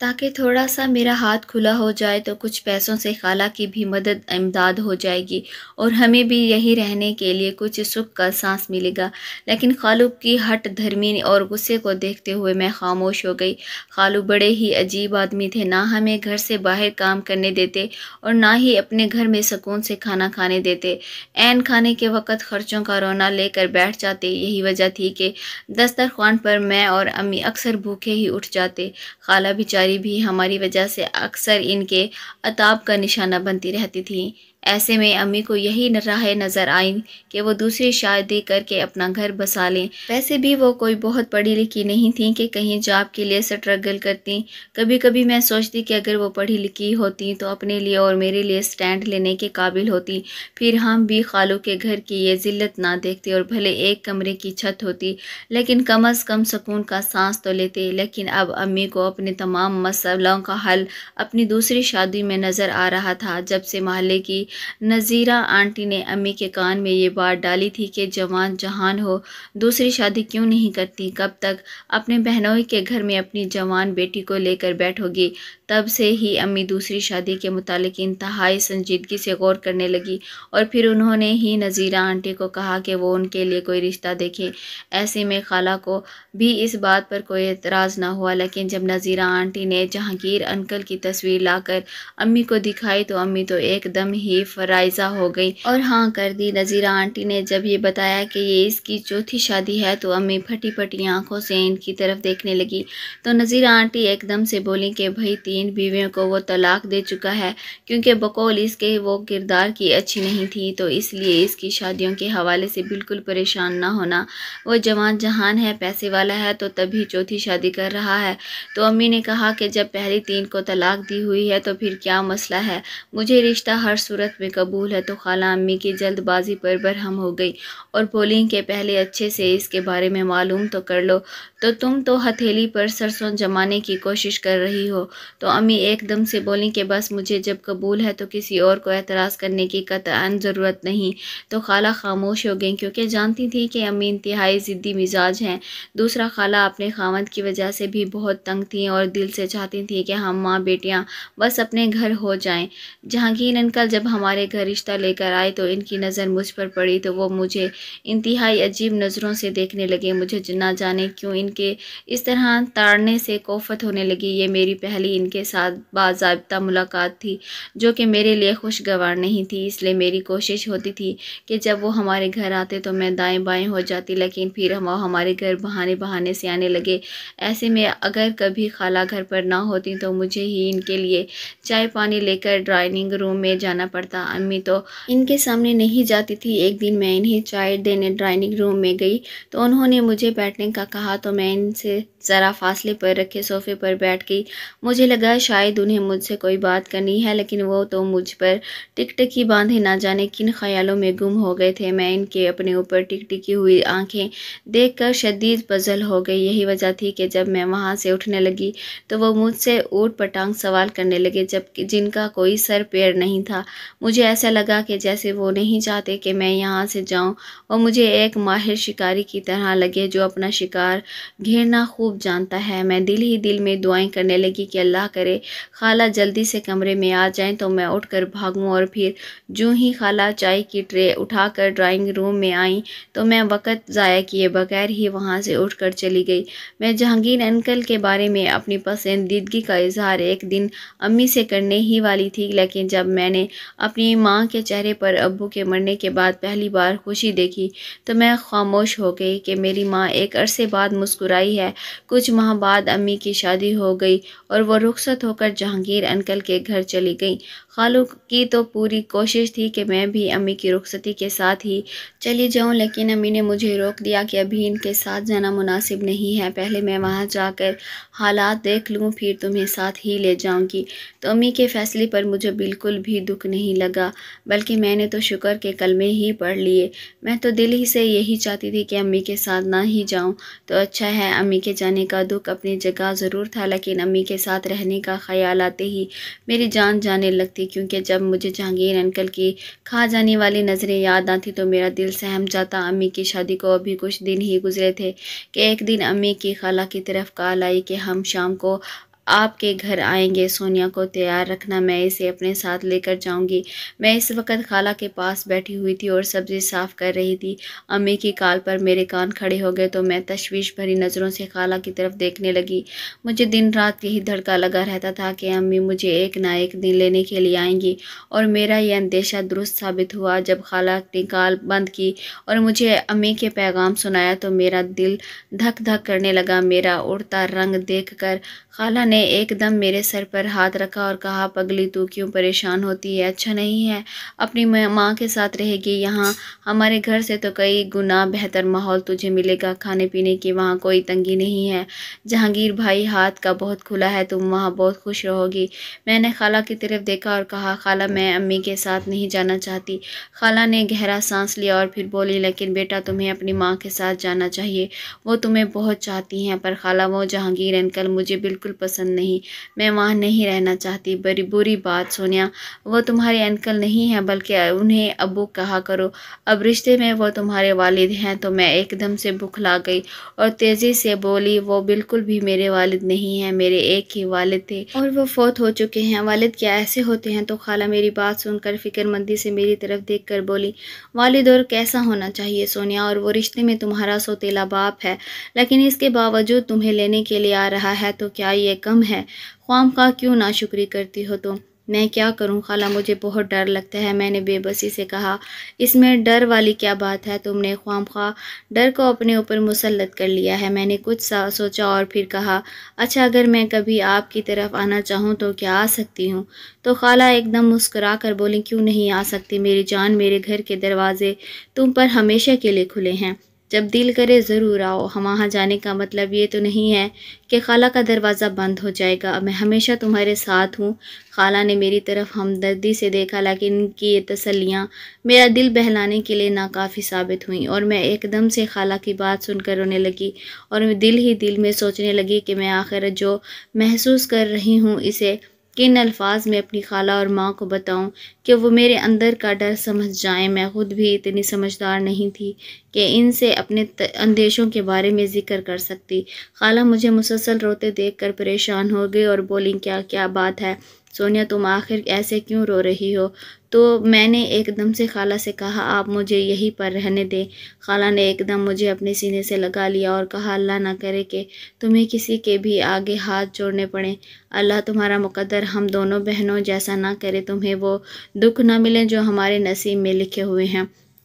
تاکہ تھوڑا سا میرا ہاتھ کھلا ہو جائے تو کچھ پیسوں سے خالہ کی بھی مدد امداد ہو جائے گی اور ہمیں بھی یہی رہنے کے لیے کچھ سکھ کا سانس ملے گا۔ لیکن خالو کی ہٹ دھرمی اور غصے کو دیکھتے ہوئے میں خاموش ہو گئی۔ خالو بڑے ہی عجیب آدمی تھے، نہ ہمیں گھر سے باہر کام کرنے دیتے اور نہ ہی اپنے گھر میں سکون سے کھانا کھانے دیتے۔ عین کھانے کے وقت خرچوں کا رونا لے کر بیٹھ جاتے۔ یہی وجہ تھی کہ دسترخوان پر میں اور امی اکثر بھوکے ہی اٹھ جاتے۔ خالہ بیچاری بھی ہماری وجہ سے اکثر ان کے عتاب کا نشانہ بنتی رہتی تھیں۔ ایسے میں امی کو یہی راہ نظر آئی کہ وہ دوسری شادی کر کے اپنا گھر بسا لیں۔ ویسے بھی وہ کوئی بہت پڑھی لکھی نہیں تھیں کہ کہیں جاب کے لیے سٹرگل کرتی۔ کبھی کبھی میں سوچتی کہ اگر وہ پڑھی لکھی ہوتی تو اپنے لیے اور میرے لیے سٹینڈ لینے کے قابل ہوتی، پھر ہم بھی خالو کے گھر کی یہ ذلت نہ دیکھتے اور بھلے ایک کمرے کی چھت ہوتی لیکن کم از کم سکون کا سانس تو لیتے۔ لیکن اب امی کو اپنے تمام مسائلوں کا حل اپنی دوسری شادی میں نظر آ رہا تھا، جب سے محلے کی نذیرہ آنٹی نے امی کے کان میں یہ بات ڈالی تھی کہ جوان جہان ہو، دوسری شادی کیوں نہیں کرتی، کب تک اپنے بہنوئی کے گھر میں اپنی جوان بیٹی کو لے کر بیٹھو گی۔ تب سے ہی امی دوسری شادی کے متعلق انتہائی سنجیدگی سے غور کرنے لگی اور پھر انہوں نے ہی نذیرہ آنٹی کو کہا کہ وہ ان کے لیے کوئی رشتہ دیکھیں۔ ایسے میں خالہ کو بھی اس بات پر کوئی اعتراض نہ ہوا، لیکن جب نذیرہ آنٹی نے جہانگیر انکل کی تصویر لا کر امی کو دکھائی تو امی تو ایک دم ہی فرائضہ ہو گئی اور ہاں کر دی۔ نذیرہ آنٹی نے جب یہ بتایا کہ یہ اس کی چوتھی شادی ہے تو امی پھٹی پھٹی آنکھوں سے ان کی طرف دیکھنے لگی۔ تو نذیرہ آنٹی ایک دم سے بولی کہ بھئی 3 بیویوں کو وہ طلاق دے چکا ہے، کیونکہ بقول اس کے وہ کردار کی اچھی نہیں تھی، تو اس لیے اس کی شادیوں کے حوالے سے بالکل پریشان نہ ہونا۔ وہ جوان جہان ہے، پیسے والا ہے، تو تبھی چوتھی شادی کر رہا ہے۔ تو امی نے کہا کہ جب پہلی 3 کو طلاق دی ہوئی ہے تو پھر کیا مسئلہ ہے، مجھے رشتہ ہر صورت میں قبول ہے۔ تو خالہ امی کی جلد بازی پر برہم ہو گئی اور بولیں کہ پہلے اچھے سے اس کے بارے میں معلوم تو کر لو، تو تم تو ہتھیلی پر سرسوں جمانے کی کوشش کر رہی ہو۔ تو امی ایک دم سے بولیں کہ بس مجھے جب قبول ہے تو کسی اور کو اعتراض کرنے کی قطعاً ضرورت نہیں۔ تو خالہ خاموش ہو گئیں، کیونکہ جانتی تھی کہ امی انتہائی ضدی مزاج ہیں۔ دوسرا، خالہ اپنے خاوند کی وجہ سے بھی بہت تنگ تھیں اور دل سے چاہتی تھیں کہ ہم ماں بیٹیاں بس اپنے گھر ہو جائیں۔ جہانگیر انکل جب ہمارے گھر رشتہ لے کر آئے تو ان کی نظر مجھ پر پڑی تو وہ مجھے انتہائی عجیب نظروں سے دیکھنے لگے۔ مجھے نہ جانے کیوں ان کے اس طرح تاڑنے سے کوفت ہونے لگی۔ یہ میری پہلی ان کے ساتھ باضابطہ ملاقات تھی، جو کہ میرے لیے خوشگوار نہیں تھی، اس لیے میری کوشش ہوتی تھی کہ جب وہ ہمارے گھر آتے تو میں دائیں بائیں ہو جاتی، لیکن پھر وہ ہمارے گھر بہانے سے آنے لگے۔ ایسے میں اگر کبھی خالہ گھر پر نہ ہوتی تو مجھے ہی ان کے لیے چائے پانی لے کر ڈرائنگ روم میں جانا پڑتا۔ امی تو ان کے سامنے نہیں جاتی تھی۔ ایک دن میں انہیں چائے دینے ڈرائنگ روم میں گئی تو انہوں نے مجھے بیٹھنے کا کہا تو میں ان سے ذرا فاصلے پر رکھے صوفے پر بیٹھ گئی۔ مجھے لگا شاید انہیں مجھ سے کوئی بات کرنی ہے، لیکن وہ تو مجھ پر ٹکٹکی باندھے نہ جانے کن خیالوں میں گم ہو گئے تھے۔ میں ان کے اپنے اوپر ٹکٹکی ہوئی آنکھیں دیکھ کر شدید پزل ہو گئی۔ یہی وجہ تھی کہ جب میں وہاں سے اٹھنے لگی تو وہ مجھ سے اوٹ پٹانگ سوال کرنے لگے، جن کا کوئی سر پیر نہیں تھا۔ مجھے ایسا لگا کہ جیسے وہ نہیں چاہتے کہ میں یہاں سے جاؤں۔ وہ مجھے ایک ماہر شکاری کی طرح لگے جو اپنا شکار گھیرنا خوب جانتا ہے۔ میں دل ہی دل میں دعائیں کرنے لگی کہ اللہ کرے خالہ جلدی سے کمرے میں آ جائیں تو میں اٹھ کر بھاگوں، اور پھر جوں ہی خالہ چائے کی ٹرے اٹھا کر ڈرائنگ روم میں آئیں تو میں وقت ضائع کیے بغیر ہی وہاں سے اٹھ کر چلی گئی۔ میں جہانگیر انکل کے بارے میں اپنی پسندیدگی کا اظہار ایک دن امی سے کرنے ہی والی تھی، لیکن جب میں نے اپنی ماں کے چہرے پر ابو کے مرنے کے بعد پہلی بار خوشی دیکھی تو میں خاموش ہو گئی کہ میری ماں ایک عرصے بعد مسکرائی ہے۔ کچھ ماہ بعد امی کی شادی ہو گئی اور وہ رخصت ہو کر جہانگیر انکل کے گھر چلی گئیں۔ خالو کی تو پوری کوشش تھی کہ میں بھی امی کی رخصتی کے ساتھ ہی چلی جاؤں، لیکن امی نے مجھے روک دیا کہ ابھی ان کے ساتھ جانا مناسب نہیں ہے، پہلے میں وہاں جا کر حالات دیکھ لوں پھر تمہیں ساتھ ہی لے جاؤں گی۔ تو امی کے فیصلے پر مجھے بالکل بھی دکھ نہیں لگا، بلکہ میں نے تو شکر کے کلمے ہی پڑھ لیے۔ میں تو دل ہی سے یہی چاہتی تھی کہ امی کے ساتھ نہ ہی جاؤں تو اچھا ہے۔ امی کے جانے کا دکھ اپنی جگہ ضرور تھا، لیکن امی کے ساتھ رہنے کا خیال آتے ہی میری جان جانے لگتی، کیونکہ جب مجھے جہانگیر انکل کی کھا جانے والی نظریں یاد آتی تو میرا دل سہم جاتا۔ امی کی شادی کو ابھی کچھ دن ہی گزرے تھے کہ ایک دن امی کی خالہ کی طرف کال آئی کہ ہم شام کو آپ کے گھر آئیں گے، سونیا کو تیار رکھنا، میں اسے اپنے ساتھ لے کر جاؤں گی۔ میں اس وقت خالہ کے پاس بیٹھی ہوئی تھی اور سبزی صاف کر رہی تھی۔ امی کی کال پر میرے کان کھڑے ہو گئے تو میں تشویش بھری نظروں سے خالہ کی طرف دیکھنے لگی۔ مجھے دن رات یہی دھڑکا لگا رہتا تھا کہ امی مجھے ایک نہ ایک دن لینے کے لیے آئیں گی، اور میرا یہ اندیشہ درست ثابت ہوا۔ جب خالہ نے کال بند کی اور مجھے امی کے پیغام سنایا تو میرا دل دھک دھک کرنے لگا۔ میرا اڑتا رنگ دیکھ کر خالہ نے ایک دم میرے سر پر ہاتھ رکھا اور کہا، پگلی تو کیوں پریشان ہوتی ہے؟ اچھا نہیں ہے؟ اپنی ماں کے ساتھ رہے گی یہاں، ہمارے گھر سے تو کئی گنا بہتر ماحول تجھے ملے گا، کھانے پینے کی وہاں کوئی تنگی نہیں ہے، جہانگیر بھائی ہاتھ کا بہت کھلا ہے، تم وہاں بہت خوش رہو گی۔ میں نے خالہ کی طرف دیکھا اور کہا، خالہ میں امی کے ساتھ نہیں جانا چاہتی۔ خالہ نے گہرا سانس لیا اور پھر بولی، لیکن بیٹا تمہیں اپنی ماں کے ساتھ جانا چاہیے، وہ تمہیں بہت چاہتی ہیں۔ پر خالہ وہ جہانگیر انکل مجھے بالکل پسند نہیں، میں وہاں نہیں رہنا چاہتی۔ بڑی بری بات سونیا، وہ تمہارے انکل نہیں ہیں بلکہ انہیں ابو کہا کرو، اب رشتے میں وہ تمہارے والد ہیں۔ تو میں ایک دم سے بکھلا گئی اور تیزی سے بولی، وہ بالکل بھی میرے والد نہیں ہیں، میرے ایک ہی والد تھے اور وہ فوت ہو چکے ہیں۔ والد کیا ایسے ہوتے ہیں؟ تو خالہ میری بات سن کر فکر مندی سے میری طرف دیکھ کر بولی، والد اور کیسا ہونا چاہیے سونیا، اور وہ رشتے میں تمہارا سوتیلا باپ ہے، لیکن اس کے باوجود تمہیں لینے کے لیے آ رہا ہے، تو کیا یہ کم ہے؟ خواہ کیوں ناشکری کرتی ہو تم؟ میں کیا کروں خالہ، مجھے بہت ڈر لگتا ہے، میں نے بے بسی سے کہا۔ اس میں ڈر والی کیا بات ہے؟ تم نے خواہ ڈر کو اپنے اوپر مسلط کر لیا ہے۔ میں نے کچھ سوچا اور پھر کہا، اچھا اگر میں کبھی آپ کی طرف آنا چاہوں تو کیا آ سکتی ہوں؟ تو خالہ ایک دم مسکرا کر بولی، کیوں نہیں آ سکتی میری جان، میرے گھر کے دروازے تم پر ہمیشہ کے لیے کھلے ہیں، جب دل کرے ضرور آؤ۔ وہاں جانے کا مطلب یہ تو نہیں ہے کہ خالہ کا دروازہ بند ہو جائے گا، میں ہمیشہ تمہارے ساتھ ہوں۔ خالہ نے میری طرف ہمدردی سے دیکھا، لیکن ان کی یہ تسلیاں میرا دل بہلانے کے لیے ناکافی ثابت ہوئیں، اور میں ایک دم سے خالہ کی بات سن کر رونے لگی اور دل ہی دل میں سوچنے لگی کہ میں آخر جو محسوس کر رہی ہوں اسے کن الفاظ میں اپنی خالہ اور ماں کو بتاؤں کہ وہ میرے اندر کا ڈر سمجھ جائیں۔ میں خود بھی اتنی سمجھدار نہیں تھی کہ ان سے اپنے اندیشوں کے بارے میں ذکر کر سکتی۔ خالہ مجھے مسلسل روتے دیکھ کر پریشان ہو گئی اور بولی، کیا بات ہے سونیا، تم آخر ایسے کیوں رو رہی ہو؟ تو میں نے ایک دم سے خالہ سے کہا، آپ مجھے یہیں پر رہنے دیں۔ خالہ نے ایک دم مجھے اپنے سینے سے لگا لیا اور کہا، اللہ نہ کرے کہ تمہیں کسی کے بھی آگے ہاتھ جوڑنے پڑیں، اللہ تمہارا مقدر ہم دونوں بہنوں جیسا نہ کرے، تمہیں وہ دکھ نہ ملے جو ہمارے نصیب میں لکھے ہوئے ہیں۔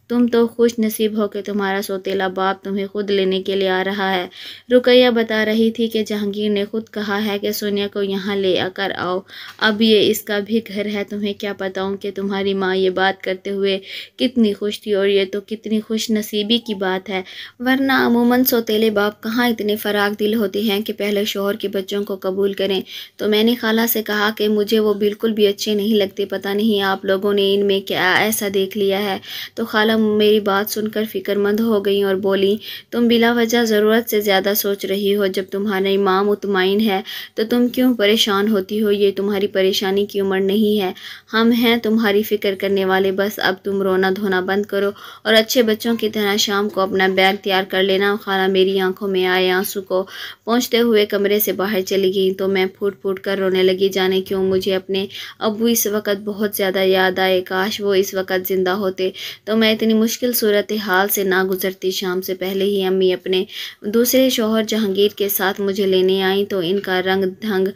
تم تو خوش نصیب ہو کہ تمہارا سوتیلا باپ تمہیں خود لینے کے لیے آ رہا ہے۔ رقیہ بتا رہی تھی کہ جہانگیر نے خود کہا ہے کہ سونیا کو یہاں لے کر آؤ، اب یہ اس کا بھی گھر ہے۔ تمہیں کیا بتاؤں کہ تمہاری ماں یہ بات کرتے ہوئے کتنی خوش تھی، اور یہ تو کتنی خوش نصیبی کی بات ہے، ورنہ عموماً سوتیلے باپ کہاں اتنے فراخ دل ہوتے ہیں کہ پہلے شوہر کے بچوں کو قبول کریں۔ تو میں نے خالہ سے کہا کہ مجھے وہ بالکل بھی اچھے نہیں لگتے، پتہ نہیں آپ لوگوں نے ان میں کیا ایسا دیکھ لیا ہے۔ تو خالہ میری بات سن کر فکر مند ہو گئی اور بولی، تم بلا وجہ ضرورت سے زیادہ سوچ رہی ہو، جب تمہاری ماں مطمئن ہے تو تم کیوں پریشان ہوتی ہو؟ یہ تمہاری پریشانی کی عمر نہیں ہے، ہم ہیں تمہاری فکر کرنے والے، بس اب تم رونا دھونا بند کرو اور اچھے بچوں کی طرح شام کو اپنا بیگ تیار کر لینا۔ خالہ میری آنکھوں میں آئے آنسو کو پہنچتے ہوئے کمرے سے باہر چلی گئی تو میں پھوٹ پھوٹ کر رونے لگی۔ جانے کیوں مجھے اپنے ابو اس وقت بہت زیادہ یاد آئے، کاش وہ اس وقت زندہ ہوتے تو میں اتنی مشکل صورتحال سے نہ گزرتی۔ شام سے پہلے ہی امی اپنے دوسرے شوہر جہانگیر کے ساتھ مجھے لینے آئیں تو ان کا رنگ ڈھنگ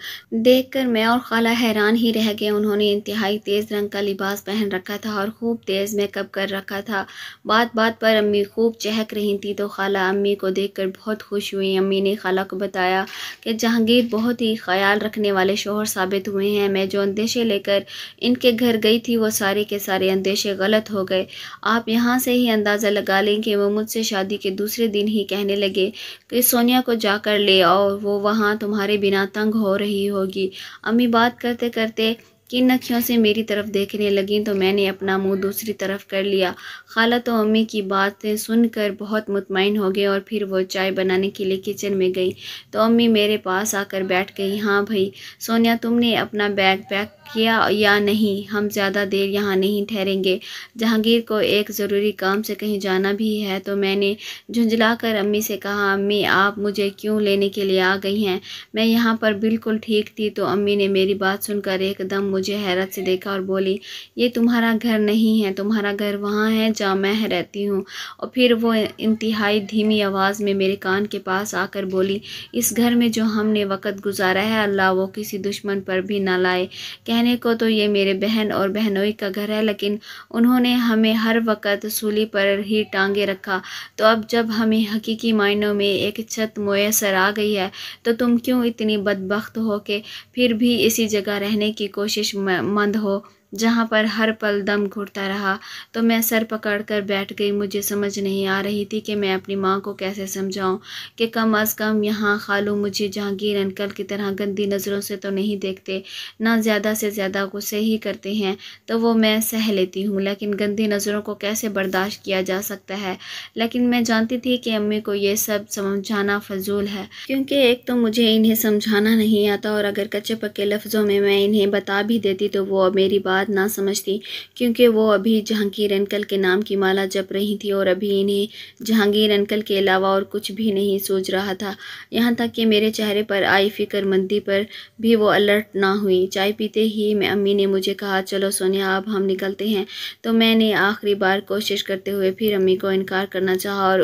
دیکھ کر میں اور خالہ حیران ہی رہ گئے۔ انہوں نے انتہائی تیز رنگ کا لباس پہن رکھا تھا اور خوب تیز میک اپ کر رکھا تھا۔ بات بات پر امی خوب چہک رہی تھی تو خالہ امی کو دیکھ کر بہت خوش ہوئی۔ امی نے خالہ کو بتایا کہ جہانگیر بہت ہی خیال رکھنے والے شوہر ثابت ہوئے ہیں، میں جو اندیشے لے کر ان کے گھر گئی تھی وہ سارے کے سارے اندیشے غلط ہو گئے۔ آپ یہاں سے ہی اندازہ لگا لیں کہ وہ مجھ سے شادی کے دوسرے دن ہی کہنے لگے کہ سونیا کو جا کر لے آؤ، وہ وہاں تمہارے بنا تنگ ہو رہی ہوگی۔ امی بات کرتے کرتے کن نکھیوں سے میری طرف دیکھنے لگیں تو میں نے اپنا منہ دوسری طرف کر لیا۔ خالہ تو امی کی باتیں سن کر بہت مطمئن ہو گئے اور پھر وہ چائے بنانے کے لیے کچن میں گئی تو امی میرے پاس آ کر بیٹھ گئی۔ ہاں بھائی سونیا، تم نے اپنا بیگ پیک کیا یا نہیں؟ ہم زیادہ دیر یہاں نہیں ٹھہریں گے، جہانگیر کو ایک ضروری کام سے کہیں جانا بھی ہے۔ تو میں نے جھنجھلا کر امی سے کہا، امی آپ مجھے کیوں لینے کے لیے آ گئی ہیں؟ میں یہاں پر بالکل ٹھیک تھی۔ تو امی نے میری بات سن کر ایک دم مجھے حیرت سے دیکھا اور بولی، یہ تمہارا گھر نہیں ہے، تمہارا گھر وہاں ہے جہاں میں رہتی ہوں۔ اور پھر وہ انتہائی دھیمی آواز میں میرے کان کے پاس آ کر بولی، اس گھر میں جو ہم نے وقت گزارا ہے اللہ وہ کسی دشمن پر بھی نہ لائے۔ کہنے کو تو یہ میرے بہن اور بہنوئی کا گھر ہے، لیکن انہوں نے ہمیں ہر وقت سولی پر ہی ٹانگے رکھا۔ تو اب جب ہمیں حقیقی معنوں میں ایک چھت میسر آ گئی ہے تو تم کیوں اتنی بدبخت ہو کہ پھر بھی اسی جگہ رہنے کی کوشش مند ہو جہاں پر ہر پل دم گھٹتا رہا؟ تو میں سر پکڑ کر بیٹھ گئی۔ مجھے سمجھ نہیں آ رہی تھی کہ میں اپنی ماں کو کیسے سمجھاؤں کہ کم از کم یہاں خالو مجھے جہانگیر انکل کی طرح گندی نظروں سے تو نہیں دیکھتے، نہ زیادہ سے زیادہ غصے ہی کرتے ہیں تو وہ میں سہ لیتی ہوں، لیکن گندی نظروں کو کیسے برداشت کیا جا سکتا ہے؟ لیکن میں جانتی تھی کہ امی کو یہ سب سمجھانا فضول ہے، کیونکہ ایک تو مجھے انہیں سمجھانا نہیں آتا اور اگر کچے پکے لفظوں میں انہیں بتا بھی دیتی تو وہ میری بات نہ سمجھتی، کیونکہ وہ ابھی جہانگیر انکل کے نام کی مالا جپ رہی تھی اور ابھی انہیں جہانگیر انکل کے علاوہ اور کچھ بھی نہیں سوچ رہا تھا۔ یہاں تک کہ میرے چہرے پر آئی فکر مندی پر بھی وہ الرٹ نہ ہوئی۔ چائے پیتے ہی امی نے مجھے کہا، چلو سونیا اب ہم نکلتے ہیں۔ تو میں نے آخری بار کوشش کرتے ہوئے پھر امی کو انکار کرنا چاہا اور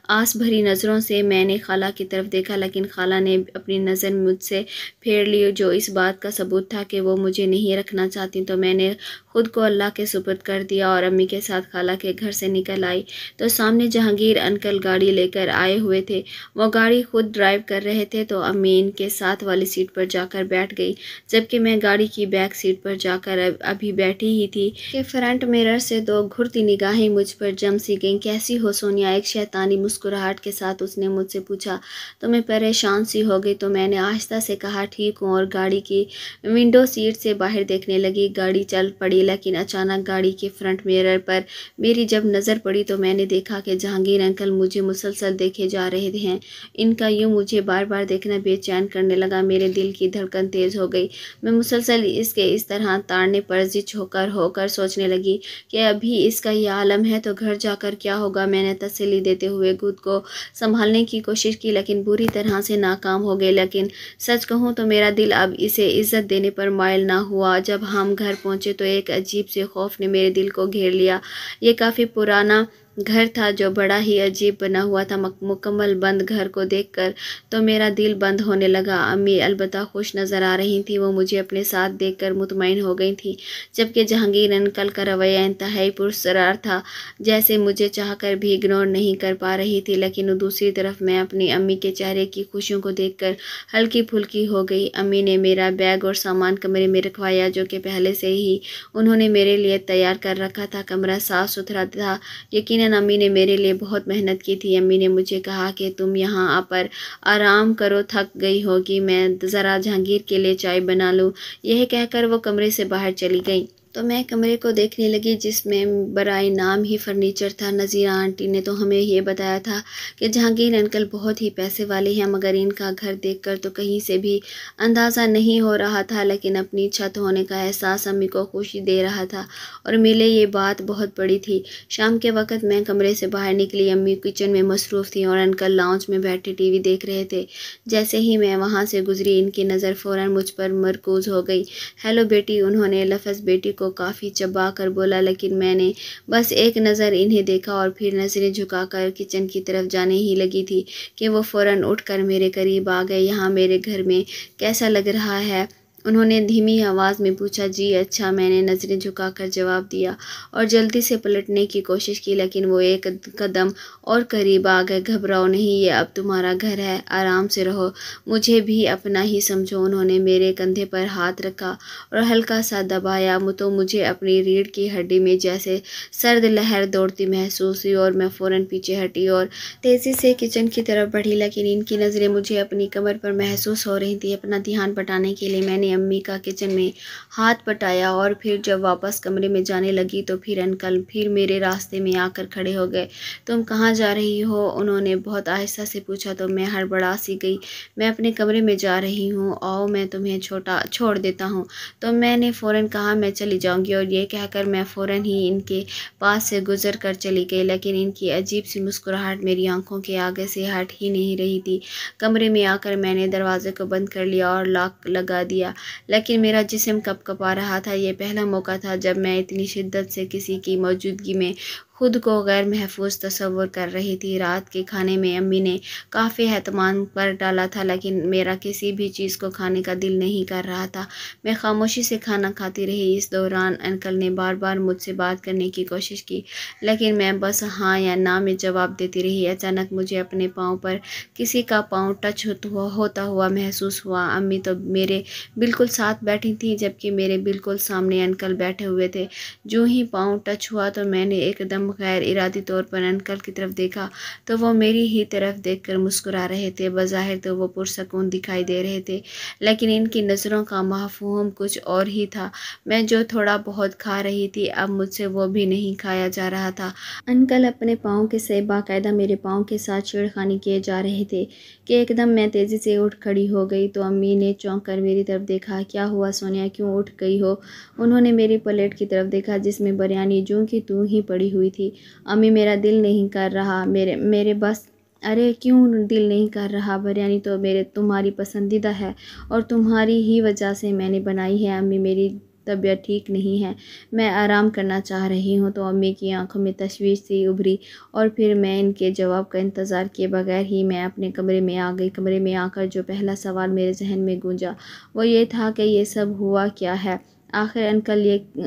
آس بھری نظروں سے میں نے خالہ کی طرف دیکھا، لیکن خالہ نے اپنی نظر مجھ سے پھیر لی، جو اس بات کا ثبوت تھا کہ وہ مجھے نہیں رکھنا چاہتی۔ تو میں نے خود کو اللہ کے سپرد کر دیا اور امی کے ساتھ خالہ کے گھر سے نکل آئی تو سامنے جہانگیر انکل گاڑی لے کر آئے ہوئے تھے۔ وہ گاڑی خود ڈرائیو کر رہے تھے تو امی ان کے ساتھ والی سیٹ پر جا کر بیٹھ گئی، جبکہ میں گاڑی کی بیک سیٹ پر جا کر ابھی بیٹھی ہی تھی کہ فرنٹ مرر سے دو گھورتی نگاہیں مجھ پر جم سی گئیں۔ کیسی ہو سونیا؟ ایک شیطانی مسکراہٹ کے ساتھ اس نے مجھ سے پوچھا۔ تو میں پریشان سی ہو گئی تو میں نے آہستہ سے کہا، ٹھیک ہوں، اور گاڑی کی ونڈو سیٹ سے باہر دیکھنے لگی۔ گاڑی چل پڑی، لیکن اچانک گاڑی کے فرنٹ مرر پر میری جب نظر پڑی تو میں نے دیکھا کہ جہانگیر انکل مجھے مسلسل دیکھے جا رہے ہیں۔ ان کا یوں مجھے بار بار دیکھنا بے چین کرنے لگا۔ میرے دل کی دھڑکن تیز ہو گئی۔ میں مسلسل اس طرح تاڑنے پر زچ ہو کر سوچنے لگی کہ ابھی اس کا یہ عالم ہے تو گھر جا کر کیا ہوگا۔ میں نے تسلی دیتے ہوئے خود کو سنبھالنے کی کوشش کی، لیکن بری طرح سے ناکام ہو گئی۔ لیکن سچ کہوں تو میرا دل اب اسے عزت دینے پر مائل نہ ہوا۔ جب ہم گھر پہنچے تو ایک عجیب سے خوف نے میرے دل کو گھیر لیا۔ یہ کافی پرانا گھر تھا جو بڑا ہی عجیب بنا ہوا تھا۔ مکمل بند گھر کو دیکھ کر تو میرا دل بند ہونے لگا۔ امی البتہ خوش نظر آ رہی تھیں، وہ مجھے اپنے ساتھ دیکھ کر مطمئن ہو گئی تھیں، جبکہ جہانگیر انکل کا رویہ انتہائی پراسرار تھا، جیسے مجھے چاہ کر بھی اگنور نہیں کر پا رہی تھی۔ لیکن دوسری طرف میں اپنی امی کے چہرے کی خوشیوں کو دیکھ کر ہلکی پھلکی ہو گئی۔ امی نے میرا بیگ اور سامان کمرے میں رکھوایا، جو کہ پہلے سے ہی انہوں نے میرے لیے تیار کر رکھا تھا۔ کمرہ صاف ستھرا تھا، یقیناً امی نے میرے لیے بہت محنت کی تھی۔ امی نے مجھے کہا کہ تم یہاں پر آرام کرو، تھک گئی ہوگی، میں ذرا جہانگیر کے لیے چائے بنا لوں۔ یہ کہہ کر وہ کمرے سے باہر چلی گئی۔ تو میں کمرے کو دیکھنے لگی جس میں برائے نام ہی فرنیچر تھا۔ نذیرہ آنٹی نے تو ہمیں یہ بتایا تھا کہ جہانگیر انکل بہت ہی پیسے والے ہیں، مگر ان کا گھر دیکھ کر تو کہیں سے بھی اندازہ نہیں ہو رہا تھا۔ لیکن اپنی چھت ہونے کا احساس امی کو خوشی دے رہا تھا اور میرے لیے یہ بات بہت بڑی تھی۔ شام کے وقت میں کمرے سے باہر نکلی، امی کچن میں مصروف تھیں اور انکل لاؤنج میں بیٹھے ٹی وی دیکھ رہے تھے۔ جیسے ہی میں وہاں سے گزری ان کی نظر فوراً مجھ پر مرکوز ہو گئی۔ ہیلو بیٹی، انہوں نے لفظ بیٹی کو کافی چبا کر بولا، لیکن میں نے بس ایک نظر انہیں دیکھا اور پھر نظریں جھکا کر کچن کی طرف جانے ہی لگی تھی کہ وہ فوراً اٹھ کر میرے قریب آ گئے۔ یہاں میرے گھر میں کیسا لگ رہا ہے؟ انہوں نے دھیمی آواز میں پوچھا۔ جی اچھا، میں نے نظریں جھکا کر جواب دیا اور جلدی سے پلٹنے کی کوشش کی، لیکن وہ ایک قدم اور قریب آ گئے۔ گھبراؤ نہیں، یہ اب تمہارا گھر ہے، آرام سے رہو، مجھے بھی اپنا ہی سمجھو۔ انہوں نے میرے کندھے پر ہاتھ رکھا اور ہلکا سا دبایا تو مجھے اپنی ریڑھ کی ہڈی میں جیسے سرد لہر دوڑتی محسوس ہوئی اور میں فوراً پیچھے ہٹی اور تیزی سے کچن کی طرف بڑھی، لیکن ان کی نظریں مجھے اپنی کمر پر محسوس ہو رہی تھیں۔ اپنا دھیان بٹانے کے لیے میں نے امی کا کچن میں ہاتھ پٹایا اور پھر جب واپس کمرے میں جانے لگی تو پھر انکل پھر میرے راستے میں آ کر کھڑے ہو گئے۔ تم کہاں جا رہی ہو؟ انہوں نے بہت آہستہ سے پوچھا تو میں ہڑبڑا سی گئی۔ میں اپنے کمرے میں جا رہی ہوں، آؤ میں تمہیں چھوڑ دیتا ہوں۔ تو میں نے فوراً کہا میں چلی جاؤں گی، اور یہ کہہ کر میں فوراً ہی ان کے پاس سے گزر کر چلی گئی، لیکن ان کی عجیب سی مسکراہٹ میری آنکھوں کے آگے سے ہٹ ہی نہیں رہی تھی۔ کمرے میں آ کر میں نے دروازے کو بند کر لیا اور لاک لگا دیا، لیکن میرا جسم کپکپا رہا تھا۔ یہ پہلا موقع تھا جب میں اتنی شدت سے کسی کی موجودگی میں خود کو غیر محفوظ تصور کر رہی تھی۔ رات کے کھانے میں امی نے کافی اہتمام پر ڈالا تھا، لیکن میرا کسی بھی چیز کو کھانے کا دل نہیں کر رہا تھا۔ میں خاموشی سے کھانا کھاتی رہی۔ اس دوران انکل نے بار بار مجھ سے بات کرنے کی کوشش کی، لیکن میں بس ہاں یا نہ میں جواب دیتی رہی۔ اچانک مجھے اپنے پاؤں پر کسی کا پاؤں ٹچ ہوتا ہوا محسوس ہوا۔ امی تو میرے بالکل ساتھ بیٹھی تھیں، جبکہ میرے بالکل سامنے انکل بیٹھے ہوئے تھے۔ جو ہی پاؤں ٹچ ہوا تو میں نے ایک دم غیر ارادی طور پر انکل کی طرف دیکھا تو وہ میری ہی طرف دیکھ کر مسکرا رہے تھے۔ بظاہر تو وہ پرسکون دکھائی دے رہے تھے، لیکن ان کی نظروں کا مفہوم کچھ اور ہی تھا۔ میں جو تھوڑا بہت کھا رہی تھی اب مجھ سے وہ بھی نہیں کھایا جا رہا تھا۔ انکل اپنے پاؤں کے سے باقاعدہ میرے پاؤں کے ساتھ چھیڑخانی کیے جا رہے تھے کہ ایک دم میں تیزی سے اٹھ کھڑی ہو گئی تو امی نے چونک کر میری طرف دیکھا۔ کیا ہوا سونیا، کیوں اٹھ گئی ہو؟ انہوں نے میری پلیٹ کی طرف دیکھا جس میں بریانی جوں کی توں ہی پڑی ہوئی تھی۔ امی میرا دل نہیں کر رہا، میرے بس۔ ارے کیوں دل نہیں کر رہا؟ بریانی تو تمہاری پسندیدہ ہے اور تمہاری ہی وجہ سے میں نے بنائی ہے۔ امی میری طبیعت ٹھیک نہیں ہے، میں آرام کرنا چاہ رہی ہوں۔ تو امی کی آنکھوں میں تشویش سی ابھری اور پھر میں ان کے جواب کا انتظار کیے بغیر ہی میں اپنے کمرے میں آ گئی۔ کمرے میں آ کر جو پہلا سوال میرے ذہن میں گونجا وہ یہ تھا کہ یہ سب ہوا کیا ہے؟ آخر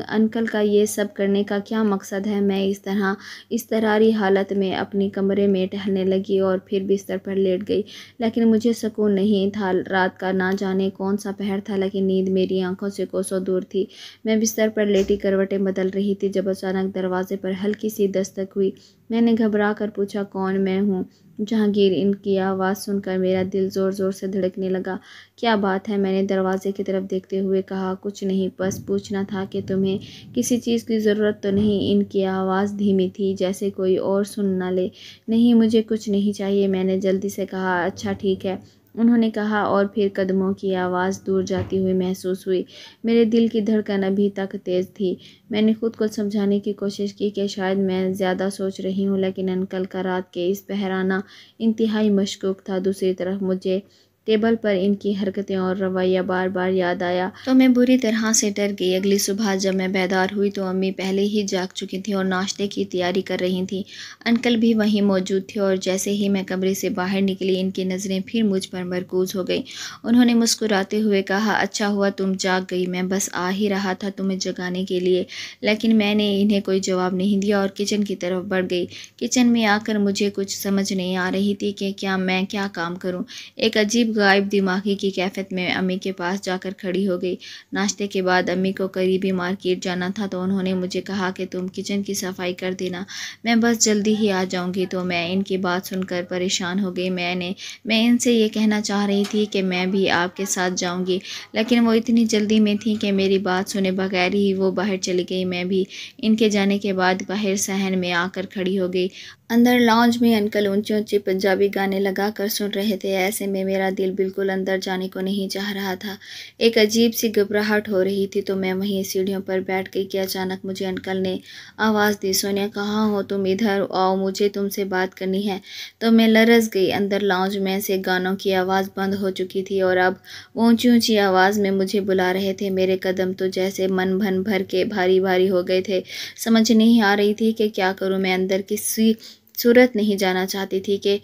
انکل کا یہ سب کرنے کا کیا مقصد ہے؟ میں اس طرح اضطراری حالت میں اپنی کمرے میں ٹہلنے لگی اور پھر بستر پر لیٹ گئی، لیکن مجھے سکون نہیں تھا۔ رات کا نہ جانے کون سا پہر تھا، لیکن نیند میری آنکھوں سے کوسوں دور تھی۔ میں بستر پر لیٹی کروٹیں بدل رہی تھی جب اچانک دروازے پر ہلکی سی دستک ہوئی۔ میں نے گھبرا کر پوچھا، کون؟ میں ہوں جہانگیر۔ ان کی آواز سن کر میرا دل زور زور سے دھڑکنے لگا۔ کیا بات ہے؟ میں نے دروازے کی طرف دیکھتے ہوئے کہا۔ کچھ نہیں، بس پوچھنا تھا کہ تمہیں کسی چیز کی ضرورت تو نہیں؟ ان کی آواز دھیمی تھی، جیسے کوئی اور سن نہ لے۔ نہیں، مجھے کچھ نہیں چاہیے، میں نے جلدی سے کہا۔ اچھا ٹھیک ہے، انہوں نے کہا اور پھر قدموں کی آواز دور جاتی ہوئی محسوس ہوئی۔ میرے دل کی دھڑکن ابھی تک تیز تھی۔ میں نے خود کو سمجھانے کی کوشش کی کہ شاید میں زیادہ سوچ رہی ہوں، لیکن انکل کا رات کے اس پہر آنا انتہائی مشکوک تھا۔ دوسری طرف مجھے ٹیبل پر ان کی حرکتیں اور رویہ بار بار یاد آیا تو میں بری طرح سے ڈر گئی۔ اگلی صبح جب میں بیدار ہوئی تو امی پہلے ہی جاگ چکی تھیں اور ناشتے کی تیاری کر رہی تھیں۔ انکل بھی وہیں موجود تھے اور جیسے ہی میں کمرے سے باہر نکلی ان کی نظریں پھر مجھ پر مرکوز ہو گئیں۔ انہوں نے مسکراتے ہوئے کہا، اچھا ہوا تم جاگ گئی، میں بس آ ہی رہا تھا تمہیں جگانے کے لیے۔ لیکن میں نے انہیں کوئی جواب نہیں دیا اور کچن کی طرف بڑھ گئی۔ کچن میں آ کر مجھے کچھ سمجھ نہیں آ رہی تھی کہ میں کیا کام کروں۔ ایک عجیب غائب دماغی کی کیفیت میں امی کے پاس جا کر کھڑی ہو گئی۔ ناشتے کے بعد امی کو قریبی مارکیٹ جانا تھا تو انہوں نے مجھے کہا کہ تم کچن کی صفائی کر دینا، میں بس جلدی ہی آ جاؤں گی۔ تو میں ان کی بات سن کر پریشان ہو گئی۔ میں ان سے یہ کہنا چاہ رہی تھی کہ میں بھی آپ کے ساتھ جاؤں گی، لیکن وہ اتنی جلدی میں تھیں کہ میری بات سنے بغیر ہی وہ باہر چلی گئی۔ میں بھی ان کے جانے کے بعد باہر صحن میں آ کر کھڑی ہو گئی۔ اندر لاؤنج میں انکل اونچے اونچے پنجابی گانے لگا کر سن رہے تھے۔ ایسے میں میرا دل بالکل اندر جانے کو نہیں چاہ رہا تھا۔ ایک عجیب سی گھبراہٹ ہو رہی تھی تو میں وہیں سیڑھیوں پر بیٹھ گئی کہ اچانک مجھے انکل نے آواز دی، سونیا کہاں ہو تم؟ ادھر آؤ، مجھے تم سے بات کرنی ہے۔ تو میں لرز گئی۔ اندر لاؤنج میں سے گانوں کی آواز بند ہو چکی تھی اور اب وہ اونچی اونچی آواز میں مجھے بلا رہے تھے۔ میرے قدم تو جیسے من بھر کے بھاری بھاری ہو گئے تھے۔ سمجھ نہیں آ رہی تھی کہ کیا کروں۔ میں اندر کسی صورت نہیں جانا چاہتی تھی کہ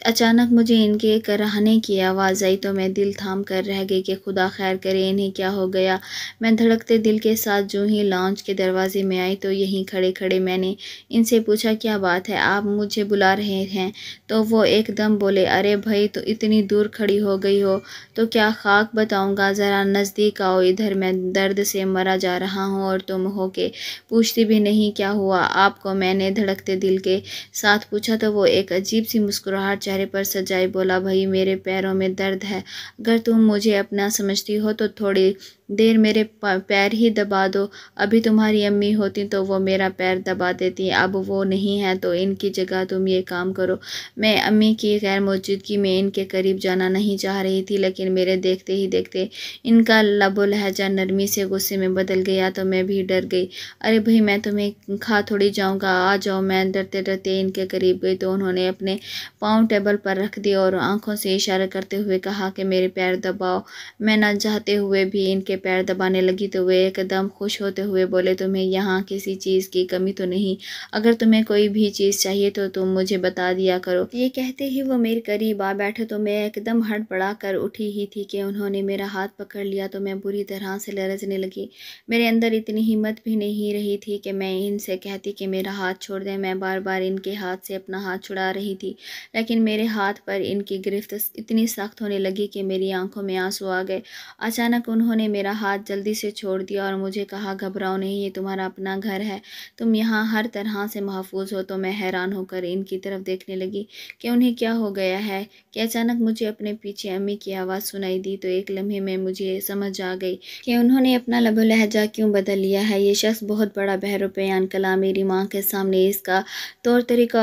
اچانک مجھے ان کے کراہنے کی آواز آئی تو میں دل تھام کر رہ گئی کہ خدا خیر کرے، انہیں کیا ہو گیا۔ میں دھڑکتے دل کے ساتھ جو ہی لاؤنج کے دروازے میں آئی تو یہیں کھڑے کھڑے میں نے ان سے پوچھا، کیا بات ہے؟ آپ مجھے بلا رہے ہیں؟ تو وہ ایک دم بولے، ارے بھائی تو اتنی دور کھڑی ہو گئی ہو تو کیا خاک بتاؤں گا، ذرا نزدیک آؤ ادھر، میں درد سے مرا جا رہا ہوں اور تم ہو کے پوچھتی بھی نہیں کیا ہوا آپ کو۔ میں نے دھڑکتے دل کے ساتھ پوچھا تو وہ ایک عجیب سی مسکراہٹ چہرے پر سجائی بولا، بھائی میرے پیروں میں درد ہے، اگر تم مجھے اپنا سمجھتی ہو تو تھوڑی دیر میرے پیر ہی دبا دو، ابھی تمہاری امی ہوتی تو وہ میرا پیر دبا دیتی، اب وہ نہیں ہے تو ان کی جگہ تم یہ کام کرو۔ میں امی کی غیر موجودگی میں ان کے قریب جانا نہیں چاہ رہی تھی، لیکن میرے دیکھتے ہی دیکھتے ان کا لب و لہجہ نرمی سے غصے میں بدل گیا تو میں بھی ڈر گئی۔ ارے بھائی میں تمہیں کھا تھوڑی جاؤں گا، آ جاؤ۔ میں ڈرتے ڈرتے ان کے قریب گئی تو انہوں نے اپنے پاؤں ٹیبل پر رکھ دیے اور آنکھوں سے اشارہ کرتے ہوئے کہا کہ میرے پیر دباؤ۔ میں نہ چاہتے ہوئے بھی ان کے پیر دبانے لگی تو وہ ایک دم خوش ہوتے ہوئے بولے، تمہیں یہاں کسی چیز کی کمی تو نہیں؟ اگر تمہیں کوئی بھی چیز چاہیے تو تم مجھے بتا دیا کرو۔ یہ کہتے ہی وہ میرے قریب آ بیٹھے تو میں ایک دم ہڑبڑا کر اٹھی ہی تھی کہ انہوں نے میرا ہاتھ پکڑ لیا تو میں بری طرح سے لرزنے لگی۔ میرے اندر اتنی ہمت بھی نہیں رہی تھی کہ میں ان سے کہتی کہ میرا ہاتھ چھوڑ دیں۔ میں بار بار ان کے ہاتھ سے اپنا ہاتھ چھڑا رہی تھی، لیکن میرے ہاتھ پر ان کی گرفت اتنی سخت ہونے لگی کہ میری آنکھوں میں آنسو آ گئے۔ اچانک انہوں نے میرا ہاتھ جلدی سے چھوڑ دیا اور مجھے کہا، گھبراؤ نہیں، یہ تمہارا اپنا گھر ہے، تم یہاں ہر طرح سے محفوظ ہو۔ تو میں حیران ہو کر ان کی طرف دیکھنے لگی کہ انہیں کیا ہو گیا ہے کہ اچانک مجھے اپنے پیچھے امی کی آواز سنائی دی تو ایک لمحے میں مجھے سمجھ آ گئی کہ انہوں نے اپنا لب و لہجہ کیوں بدل لیا ہے۔ یہ شخص بہت بڑا بہروپیہ انکلا میری ماں کے سامنے اس کا طور طریقہ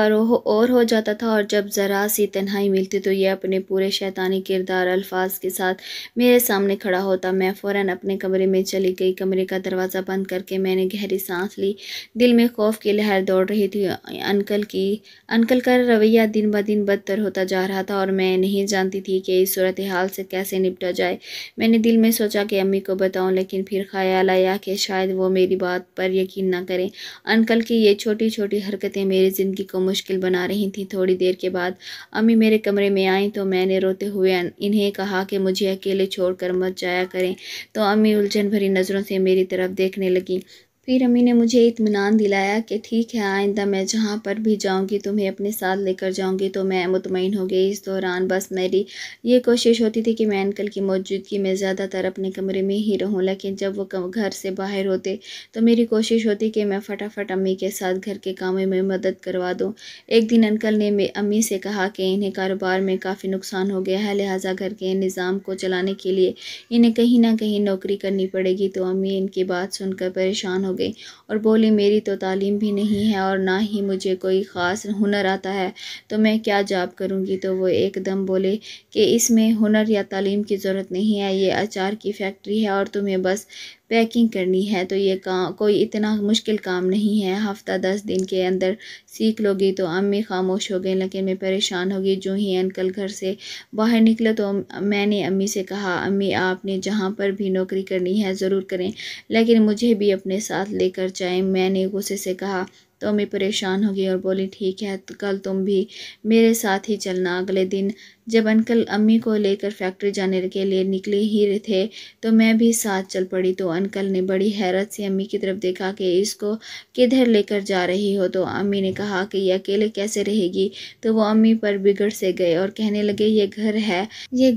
اور ہو جاتا تھا، اور جب ذرا سی تنہائی ملتی تو یہ اپنے پورے شیطانی کردار الفاظ کے ساتھ میرے سامنے کھڑا ہوتا۔ میں فوراً اپنے کمرے میں چلی گئی۔ کمرے کا دروازہ بند کر کے میں نے گہری سانس لی، دل میں خوف کی لہر دوڑ رہی تھی۔ انکل کا رویہ دن بدن بدتر ہوتا جا رہا تھا اور میں نہیں جانتی تھی کہ اس صورتحال سے کیسے نپٹا جائے۔ میں نے دل میں سوچا کہ امی کو بتاؤں، لیکن پھر خیال آیا کہ شاید وہ میری بات پر یقین نہ کریں۔ انکل کی یہ چھوٹی چھوٹی حرکتیں میری زندگی کو مشکل بنا رہی تھیں۔ تھوڑی دیر کے بعد امی میرے کمرے میں آئیں تو میں نے روتے ہوئے انہیں کہا کہ مجھے اکیلے چھوڑ کر مت جایا کریں، تو امی الجھن بھری نظروں سے میری طرف دیکھنے لگیں۔ پھر امی نے مجھے اطمینان دلایا کہ ٹھیک ہے، آئندہ میں جہاں پر بھی جاؤں گی تمہیں اپنے ساتھ لے کر جاؤں گی، تو میں مطمئن ہو گئی۔ اس دوران بس میری یہ کوشش ہوتی تھی کہ میں انکل کی موجودگی میں زیادہ تر اپنے کمرے میں ہی رہوں، لیکن جب وہ گھر سے باہر ہوتے تو میری کوشش ہوتی کہ میں فٹافٹ امی کے ساتھ گھر کے کاموں میں مدد کروا دوں۔ ایک دن انکل نے امی سے کہا کہ انہیں کاروبار میں کافی نقصان ہو گیا ہے، لہٰذا گھر کے نظام کو چلانے کے لیے انہیں کہیں نہ کہیں نوکری کرنی پڑے گی۔ تو امی ان کی بات سن کر پریشان ہو گئی اور بولی، میری تو تعلیم بھی نہیں ہے اور نہ ہی مجھے کوئی خاص ہنر آتا ہے، تو میں کیا جاب کروں گی؟ تو وہ ایک دم بولے کہ اس میں ہنر یا تعلیم کی ضرورت نہیں ہے، یہ اچار کی فیکٹری ہے اور تمہیں بس پیکنگ کرنی ہے، تو یہ کوئی اتنا مشکل کام نہیں ہے، ہفتہ 10 دن کے اندر سیکھ لو گی۔ تو امی خاموش ہو گئی، لیکن میں پریشان ہو گئی۔ جو ہی انکل گھر سے باہر نکلے تو میں نے امی سے کہا، امی آپ نے جہاں پر بھی نوکری کرنی ہے ضرور کریں، لیکن مجھے بھی اپنے ساتھ لے کر جائیں۔ میں نے غصے سے کہا تو امی پریشان ہو گئی اور بولی، ٹھیک ہے، کل تم بھی میرے ساتھ ہی چلنا۔ اگلے دن جب انکل امی کو لے کر فیکٹری جانے کے لیے نکلے ہی تھے تو میں بھی ساتھ چل پڑی۔ تو انکل نے بڑی حیرت سے امی کی طرف دیکھا کہ اس کو کدھر لے کر جا رہی ہو؟ تو امی نے کہا کہ یہ اکیلے کیسے رہے گی؟ تو وہ امی پر بگڑ سے گئے اور کہنے لگے، یہ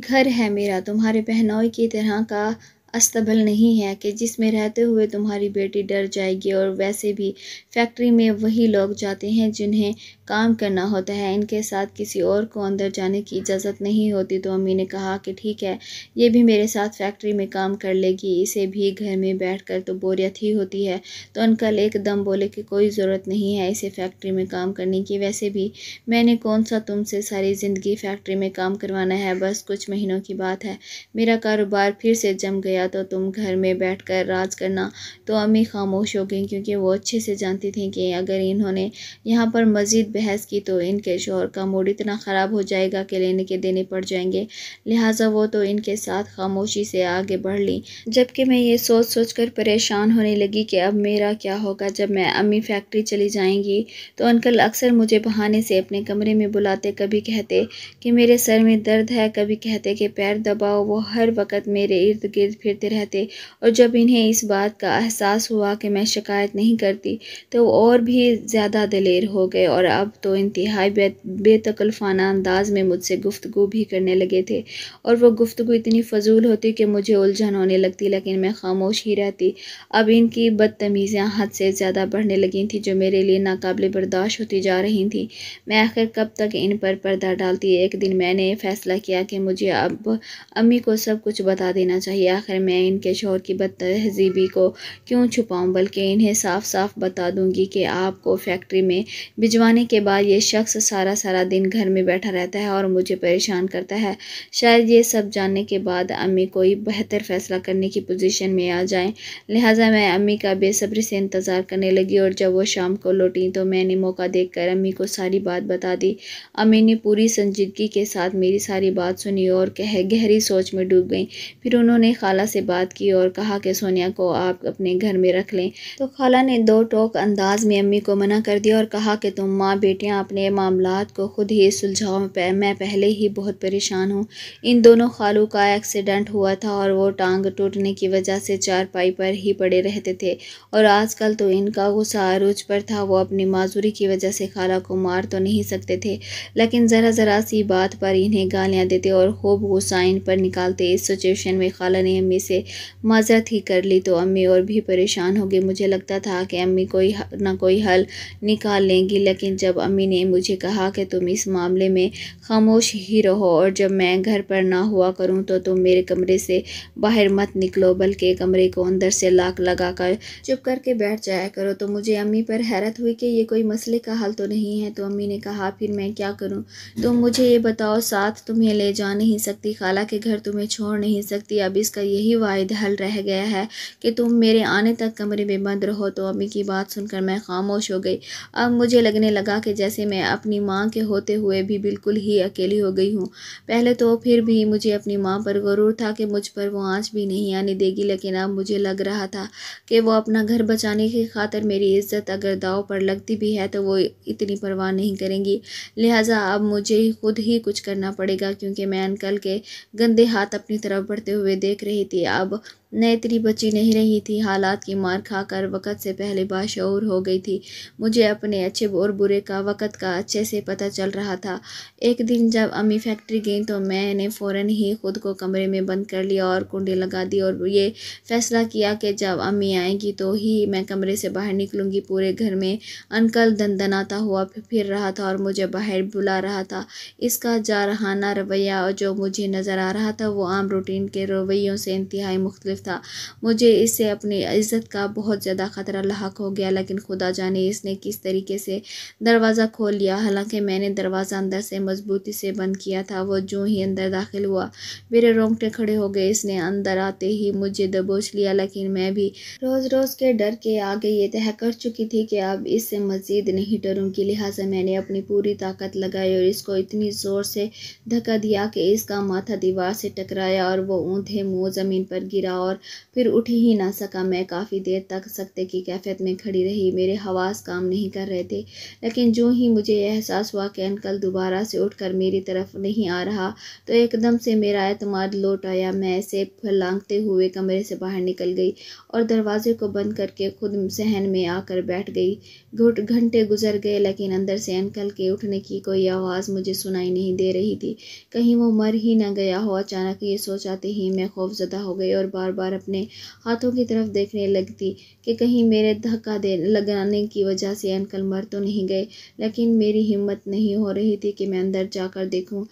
گھر ہے میرا، تمہارے بہنوئی کی طرح کا استبل نہیں ہے کہ جس میں رہتے ہوئے تمہاری بیٹی ڈر جائے گی، اور ویسے بھی فیکٹری میں وہی لوگ جاتے ہیں جنہیں کام کرنا ہوتا ہے، ان کے ساتھ کسی اور کو اندر جانے کی اجازت نہیں ہوتی۔ تو امی نے کہا کہ ٹھیک ہے، یہ بھی میرے ساتھ فیکٹری میں کام کر لے گی، اسے بھی گھر میں بیٹھ کر تو بوریت ہی ہوتی ہے۔ تو انکل ایک دم بولے کہ کوئی ضرورت نہیں ہے اسے فیکٹری میں کام کرنے کی، ویسے بھی میں نے کون سا تم سے ساری زندگی فیکٹری میں کام کروانا ہے، بس کچھ مہینوں کی بات ہے، میرا کاروبار پھر سے جم گیا تو تم گھر میں بیٹھ کر راج کرنا۔ تو امی خاموش ہو گئیں، کیونکہ وہ اچھے سے جانتی تھیں کہ اگر انہوں نے یہاں پر مزید بحث کی تو ان کے شوہر کا موڈ اتنا خراب ہو جائے گا کہ لینے کے دینے پڑ جائیں گے، لہٰذا وہ تو ان کے ساتھ خاموشی سے آگے بڑھ لیں۔ جبکہ میں یہ سوچ سوچ کر پریشان ہونے لگی کہ اب میرا کیا ہوگا جب میں امی فیکٹری چلی جائیں گی۔ تو انکل اکثر مجھے بہانے سے اپنے کمرے میں بلاتے، کبھی کہتے کہ میرے سر میں درد ہے، کبھی کہتے کہ پیر دباؤ۔ وہ ہر وقت میرے ارد گرد پھرتے رہتے، اور جب انہیں اس بات کا احساس ہوا کہ میں شکایت نہیں کرتی تو وہ اور بھی زیادہ دلیر ہو گئے، اور اب تو انتہائی بے تکلفانہ انداز میں مجھ سے گفتگو بھی کرنے لگے تھے، اور وہ گفتگو اتنی فضول ہوتی کہ مجھے الجھن ہونے لگتی، لیکن میں خاموش ہی رہتی۔ اب ان کی بدتمیزیاں حد سے زیادہ بڑھنے لگی تھیں، جو میرے لیے ناقابل برداشت ہوتی جا رہی تھیں۔ میں آخر کب تک ان پر پردہ ڈالتی؟ ایک دن میں نے فیصلہ کیا کہ مجھے اب امی کو سب کچھ بتا دینا چاہیے۔ آخر میں ان کے شوہر کی بد تہذیبی کو کیوں چھپاؤں، بلکہ انہیں صاف صاف بتا دوں گی کہ آپ کو فیکٹری میں بھجوانے کے بعد یہ شخص سارا دن گھر میں بیٹھا رہتا ہے اور مجھے پریشان کرتا ہے۔ شاید یہ سب جاننے کے بعد امی کوئی بہتر فیصلہ کرنے کی پوزیشن میں آ جائیں، لہٰذا میں امی کا بے صبری سے انتظار کرنے لگی، اور جب وہ شام کو لوٹیں تو میں نے موقع دیکھ کر امی کو ساری بات بتا دی۔ امی نے پوری سنجیدگی کے ساتھ میری ساری بات سنی اور گہری سوچ میں ڈوب گئیں۔ پھر انہوں نے خالہ سے بات کی اور کہا کہ سونیا کو آپ اپنے گھر میں رکھ لیں، تو خالہ نے دو ٹوک انداز میں امی کو منع کر دیا اور کہا کہ تم ماں بیٹیاں اپنے معاملات کو خود ہی سلجھاؤ، میں پہلے ہی بہت پریشان ہوں۔ ان دونوں خالوں کا ایکسیڈنٹ ہوا تھا اور وہ ٹانگ ٹوٹنے کی وجہ سے چارپائی پر ہی پڑے رہتے تھے، اور آج کل تو ان کا غصہ عروج پر تھا۔ وہ اپنی معذوری کی وجہ سے خالہ کو مار تو نہیں سکتے تھے، لیکن ذرا سی بات پر انہیں گالیاں دیتے اور خوب غصہ ان پر نکالتے۔ اس سچویشن میں خالہ نے امی سے معذرت ہی کر لی تو امی اور بھی پریشان ہو گئی۔ مجھے لگتا تھا کہ امی کوئی نہ کوئی حل نکال لیں گی، لیکن جب امی نے مجھے کہا کہ تم اس معاملے میں خاموش ہی رہو، اور جب میں گھر پر نہ ہوا کروں تو تم میرے کمرے سے باہر مت نکلو، بلکہ کمرے کو اندر سے لاک لگا کر چپ کر کے بیٹھ جایا کرو، تو مجھے امی پر حیرت ہوئی کہ یہ کوئی مسئلے کا حل تو نہیں ہے۔ تو امی نے کہا پھر میں کیا کروں؟ تم مجھے یہ بتاؤ، ساتھ تمہیں لے جا نہیں سکتی، خالہ کے گھر تمہیں چھوڑ نہیں سکتی، اب اس کا یہی واحد حل رہ گیا ہے کہ تم میرے آنے تک کمرے میں بند رہو۔ تو امی کی بات سن کر میں خاموش ہو گئی۔ اب مجھے لگنے لگا کہ جیسے میں اپنی ماں کے ہوتے ہوئے بھی بالکل ہی اکیلی ہو گئی ہوں۔ پہلے تو پھر بھی مجھے اپنی ماں پر غرور تھا کہ مجھ پر وہ آنچ بھی نہیں آنے دے گی، لیکن اب مجھے لگ رہا تھا کہ وہ اپنا گھر بچانے کی خاطر میری عزت اگر داؤ پر لگتی بھی ہے تو وہ اتنی پرواہ نہیں کریں گی، لہٰذا اب مجھے خود ہی کچھ کرنا پڑے گا، کیونکہ میں انکل کے گندے ہاتھ اپنی طرف بڑھتے ہوئے دیکھ رہی تھی۔ اب میں اتنی بچی نہیں رہی تھی، حالات کی مار کھا کر وقت سے پہلے باشعور ہو گئی تھی۔ مجھے اپنے اچھے اور برے کا وقت کا اچھے سے پتہ چل رہا تھا۔ ایک دن جب امی فیکٹری گئیں تو میں نے فوراً ہی خود کو کمرے میں بند کر لیا اور کنڈی لگا دی، اور یہ فیصلہ کیا کہ جب امی آئیں گی تو ہی میں کمرے سے باہر نکلوں گی۔ پورے گھر میں انکل دندناتا ہوا پھر رہا تھا اور مجھے باہر بلا رہا تھا۔ اس کا جارحانہ رویہ جو مجھے نظر آ رہا تھا وہ عام روٹین کے رویوں سے انتہائی مختلف تھا۔ مجھے اس سے اپنی عزت کا بہت زیادہ خطرہ لاحق ہو گیا، لیکن خدا جانے اس نے کس طریقے سے دروازہ کھول لیا۔ حالانکہ میں نے دروازہ اندر سے مضبوطی سے بند کیا تھا، وہ جو ہی اندر داخل ہوا میرے رونگٹے کھڑے ہو گئے۔ اس نے اندر آتے ہی مجھے دبوچ لیا، لیکن میں بھی روز کے ڈر کے آگے یہ طے کر چکی تھی کہ اب اس سے مزید نہیں ڈروں گی، لہٰذا میں نے اپنی پوری طاقت لگائی اور اس کو اتنی زور سے دھکا دیا کہ اس کا ماتھا دیوار سے ٹکرایا اور وہ اوندھے منہ زمین پر گرا اور پھر اٹھ ہی نہ سکا۔ میں کافی دیر تک سکتے کی کیفیت میں کھڑی رہی، میرے حواس کام نہیں کر رہے تھے، لیکن جو ہی مجھے احساس ہوا کہ انکل دوبارہ سے اٹھ کر میری طرف نہیں آ رہا تو ایک دم سے میرا اعتماد لوٹ آیا۔ میں اسے پھلانگتے ہوئے کمرے سے باہر نکل گئی اور دروازے کو بند کر کے خود صحن میں آ کر بیٹھ گئی۔ گھنٹے گزر گئے، لیکن اندر سے انکل کے اٹھنے کی کوئی آواز مجھے سنائی نہیں دے رہی تھی، کہیں وہ مر ہی نہ گیا ہو۔ اچانک یہ سوچ آتے ہی میں خوف زدہ ہو گئی اور بار بار اپنے ہاتھوں کی طرف دیکھنے لگتی کہ کہیں میرے دھکا لگانے کی وجہ سے انکل مر تو نہیں گئے، لیکن میری ہمت نہیں ہو رہی تھی کہ میں اندر جا کر دیکھوں۔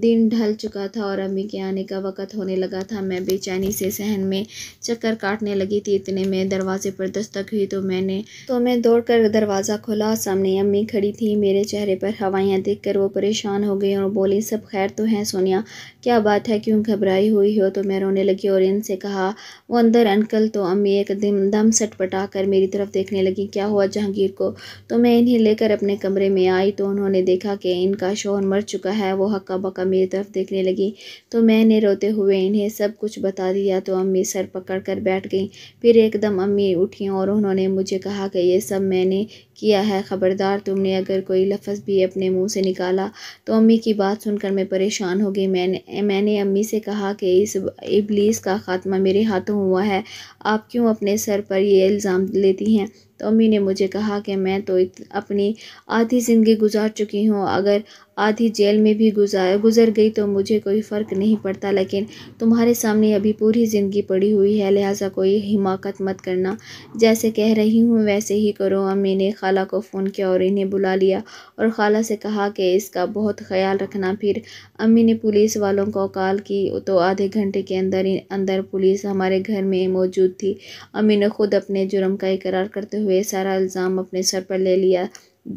دن ڈھل چکا تھا اور امی کے آنے کا وقت ہونے لگا تھا۔ میں بے چینی سے صحن میں چکر کاٹنے لگی تھی، اتنے میں دروازے پر دستک ہوئی تو میں دوڑ کر دروازہ کھولا۔ سامنے امی کھڑی تھی، میرے چہرے پر ہوائیاں دیکھ کر وہ پریشان ہو گئی اور بولی، سب خیر تو ہے سونیا؟ کیا بات ہے، کیوں گھبرائی ہوئی ہو؟ تو میں رونے لگی اور ان سے کہا، وہ اندر انکل۔ تو امی ایک دم سٹ پٹا کر میری طرف دیکھنے لگی، کیا ہوا جہانگیر کو؟ تو میں انہیں لے کر اپنے کمرے میں آئی تو انہوں نے دیکھا کہ ان کا شوہر مر چکا ہے۔ وہ ہکا بکا میری طرف دیکھنے لگی تو میں نے روتے ہوئے انہیں سب کچھ بتا دیا تو امی سر پکڑ کر بیٹھ گئیں۔ پھر ایک دم امی اٹھیں اور انہوں نے مجھے کہا کہ یہ سب میں نے کیا ہے، خبردار تم نے اگر کوئی لفظ بھی اپنے منہ سے نکالا تو امی کی بات سن کر میں پریشان ہو گئی۔ میں نے امی سے کہا کہ اس ابلیس کا خاتمہ میرے ہاتھوں ہوا ہے، آپ کیوں اپنے سر پر یہ الزام لیتی ہیں؟ تو امی نے مجھے کہا کہ میں تو اپنی آدھی زندگی گزار چکی ہوں، اگر آدھی جیل میں بھی گزر گئی تو مجھے کوئی فرق نہیں پڑتا، لیکن تمہارے سامنے ابھی پوری زندگی پڑی ہوئی ہے، لہٰذا کوئی حماقت مت کرنا، جیسے کہہ رہی ہوں ویسے ہی کرو۔ امی نے خالہ کو فون کیا اور انہیں بلا لیا اور خالہ سے کہا کہ اس کا بہت خیال رکھنا۔ پھر امی نے پولیس والوں کو کال کی تو آدھے گھنٹے کے اندر پولیس ہمارے گھر میں موجود تھی۔ امی نے خود اپنے جرم کا اقرار کرتے ہوئے سارا الزام اپنے سر پر لے لیا۔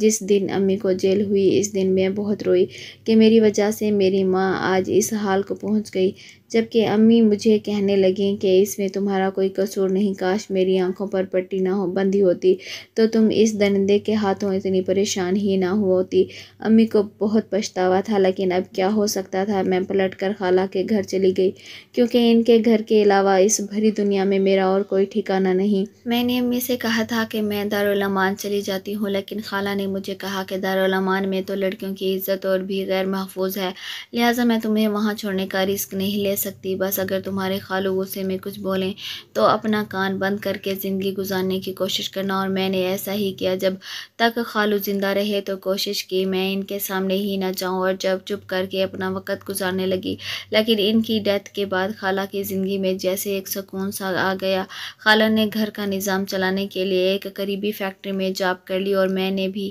جس دن امی کو جیل ہوئی اس دن میں بہت روئی کہ میری وجہ سے میری ماں آج اس حال کو پہنچ گئی، جبکہ امی مجھے کہنے لگیں کہ اس میں تمہارا کوئی قصور نہیں، کاش میری آنکھوں پر پٹی بندھی ہوتی تو تم اس درندے کے ہاتھوں اتنی پریشان ہی نہ ہوتی۔ امی کو بہت پچھتاوا تھا، لیکن اب کیا ہو سکتا تھا۔ میں پلٹ کر خالہ کے گھر چلی گئی، کیونکہ ان کے گھر کے علاوہ اس بھری دنیا میں میرا اور کوئی ٹھکانہ نہیں۔ میں نے امی سے کہا تھا کہ میں دارالامان چلی جاتی ہوں، لیکن خالہ نے مجھے کہا کہ دارالامان میں تو لڑکیوں کی عزت اور بھی غیر محفوظ ہے، لہٰذا میں تمہیں وہاں چھوڑنے کا رسک نہیں لے سکتی۔ بس اگر تمہارے خالو غصے میں کچھ بولیں تو اپنا کان بند کر کے زندگی گزارنے کی کوشش کرنا، اور میں نے ایسا ہی کیا۔ جب تک خالو زندہ رہے تو کوشش کی میں ان کے سامنے ہی نہ جاؤں اور جب چپ کر کے اپنا وقت گزارنے لگی، لیکن ان کی ڈیتھ کے بعد خالہ کی زندگی میں جیسے ایک سکون سا آ گیا۔ خالہ نے گھر کا نظام چلانے کے لیے ایک قریبی فیکٹری میں جاب کر لی اور میں نے بھی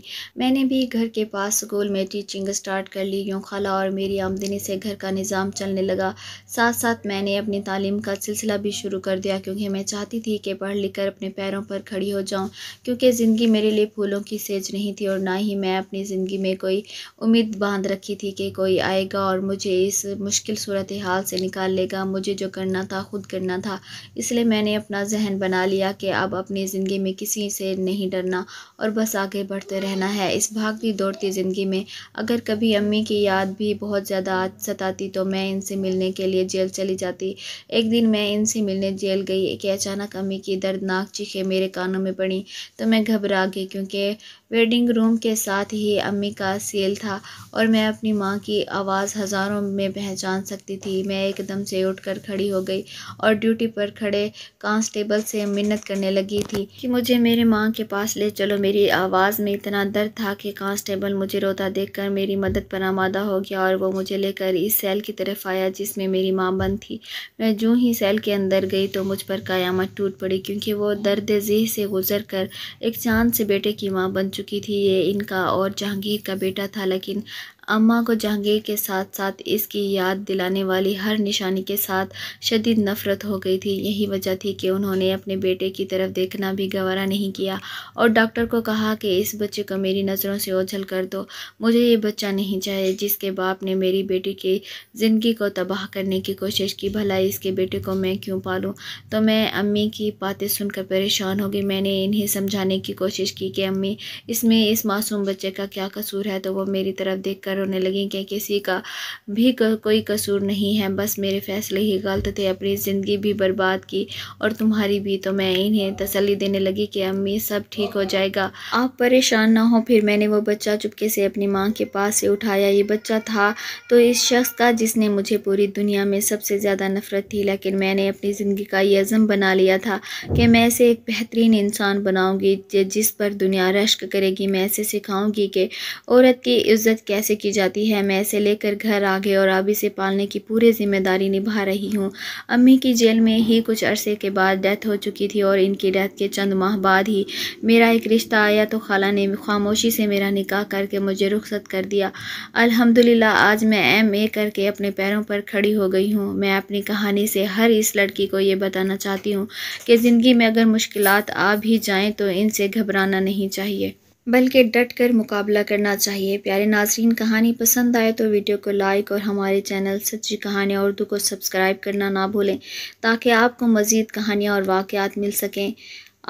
گھر کے پاس اسکول میں ٹیچنگ سٹارٹ کر لی۔ یوں خالہ اور میری آمدنی سے گھر کا نظام چلنے لگا۔ ساتھ ساتھ میں نے اپنی تعلیم کا سلسلہ بھی شروع کر دیا، کیونکہ میں چاہتی تھی کہ پڑھ لکھ کر اپنے پیروں پر کھڑی ہو جاؤں، کیونکہ زندگی میرے لیے پھولوں کی سیج نہیں تھی، اور نہ ہی میں اپنی زندگی میں کوئی امید باندھ رکھی تھی کہ کوئی آئے گا اور مجھے اس مشکل صورتحال سے نکال لے گا۔ مجھے جو کرنا تھا خود کرنا تھا، اس لیے میں نے اپنا ذہن بنا لیا کہ اب اپنی زندگی میں کسی سے نہیں ڈرنا اور بس آگے بڑھتے رہنا ہے۔ اس بھاگتی دوڑتی زندگی میں اگر کبھی امی کی یاد بھی بہت زیادہ ستاتی تو میں ان سے ملنے کے لیے جیل چلی جاتی۔ ایک دن میں ان سے ملنے جیل گئی کہ اچانک امی کی دردناک چیخیں میرے کانوں میں پڑیں تو میں گھبرا گئی، کیونکہ ویٹنگ روم کے ساتھ ہی امی کا سیل تھا اور میں اپنی ماں کی آواز ہزاروں میں پہچان سکتی تھی۔ میں ایک دم سے اٹھ کر کھڑی ہو گئی اور ڈیوٹی پر کھڑے کانسٹیبل سے منت کرنے لگی تھی کہ مجھے میرے ماں کے پاس لے چلو۔ میری آواز میں اتنا درد تھا کہ کانسٹیبل مجھے روتا دیکھ کر میری مدد پر آمادہ ہو گیا اور وہ مجھے لے کر اس سیل کی طرف آیا جس میں میری ماں بند تھی۔ میں جوں ہی سیل کے اندر گئی تو مجھ پر قیامت ٹوٹ پڑی، کیونکہ وہ درد ذیح سے گزر کر ایک چاند سے بیٹے کی ماں بن چکی تھی۔ یہ ان کا اور جہانگیر کا بیٹا تھا، لیکن اماں کو جہانگیر کے ساتھ ساتھ اس کی یاد دلانے والی ہر نشانی کے ساتھ شدید نفرت ہو گئی تھی۔ یہی وجہ تھی کہ انہوں نے اپنے بیٹے کی طرف دیکھنا بھی گوارا نہیں کیا اور ڈاکٹر کو کہا کہ اس بچے کو میری نظروں سے اوجھل کر دو، مجھے یہ بچہ نہیں چاہیے جس کے باپ نے میری بیٹی کی زندگی کو تباہ کرنے کی کوشش کی۔ بھلا اس کے بیٹے کو میں کیوں پالوں؟ تو میں امی کی باتیں سن کر پریشان ہو گئی۔ میں نے انہیں سمجھانے کی کوشش کی کہ امی اس میں اس معصوم بچے کا کیا قصور ہے، تو وہ میری طرف دیکھ کر رونے لگیں کہ کسی کا بھی کوئی قصور نہیں ہے، بس میرے فیصلے ہی غلط تھے، اپنی زندگی بھی برباد کی اور تمہاری بھی۔ تو میں انہیں تسلی دینے لگی کہ امی سب ٹھیک ہو جائے گا، آپ پریشان نہ ہوں۔ پھر میں نے وہ بچہ چپکے سے اپنی ماں کے پاس سے اٹھایا۔ یہ بچہ تھا تو اس شخص کا جس نے مجھے پوری دنیا میں سب سے زیادہ نفرت تھی، لیکن میں نے اپنی زندگی کا یہ عزم بنا لیا تھا کہ میں اسے ایک بہترین انسان بناؤں گی جس پر دنیا رشک کرے گی۔ میں اسے سکھاؤں گی کہ عورت کی عزت کیسے کی جاتی ہے۔ میں اسے لے کر گھر آ گئی اور اب اسے پالنے کی پوری ذمہ داری نبھا رہی ہوں۔ امی کی جیل میں ہی کچھ عرصے کے بعد ڈیتھ ہو چکی تھی اور ان کی ڈیتھ کے چند ماہ بعد ہی میرا ایک رشتہ آیا، تو خالہ نے خاموشی سے میرا نکاح کر کے مجھے رخصت کر دیا۔ الحمدللہ آج میں MA کر کے اپنے پیروں پر کھڑی ہو گئی ہوں۔ میں اپنی کہانی سے ہر اس لڑکی کو یہ بتانا چاہتی ہوں کہ زندگی میں اگر مشکلات آ بھی جائیں تو ان سے گھبرانا نہیں چاہیے، بلکہ ڈٹ کر مقابلہ کرنا چاہیے۔ پیارے ناظرین، کہانی پسند آئے تو ویڈیو کو لائک اور ہمارے چینل سچی کہانیاں اردو کو سبسکرائب کرنا نہ بھولیں، تاکہ آپ کو مزید کہانیاں اور واقعات مل سکیں۔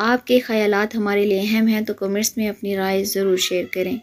آپ کے خیالات ہمارے لیے اہم ہیں، تو کمنٹس میں اپنی رائے ضرور شیئر کریں۔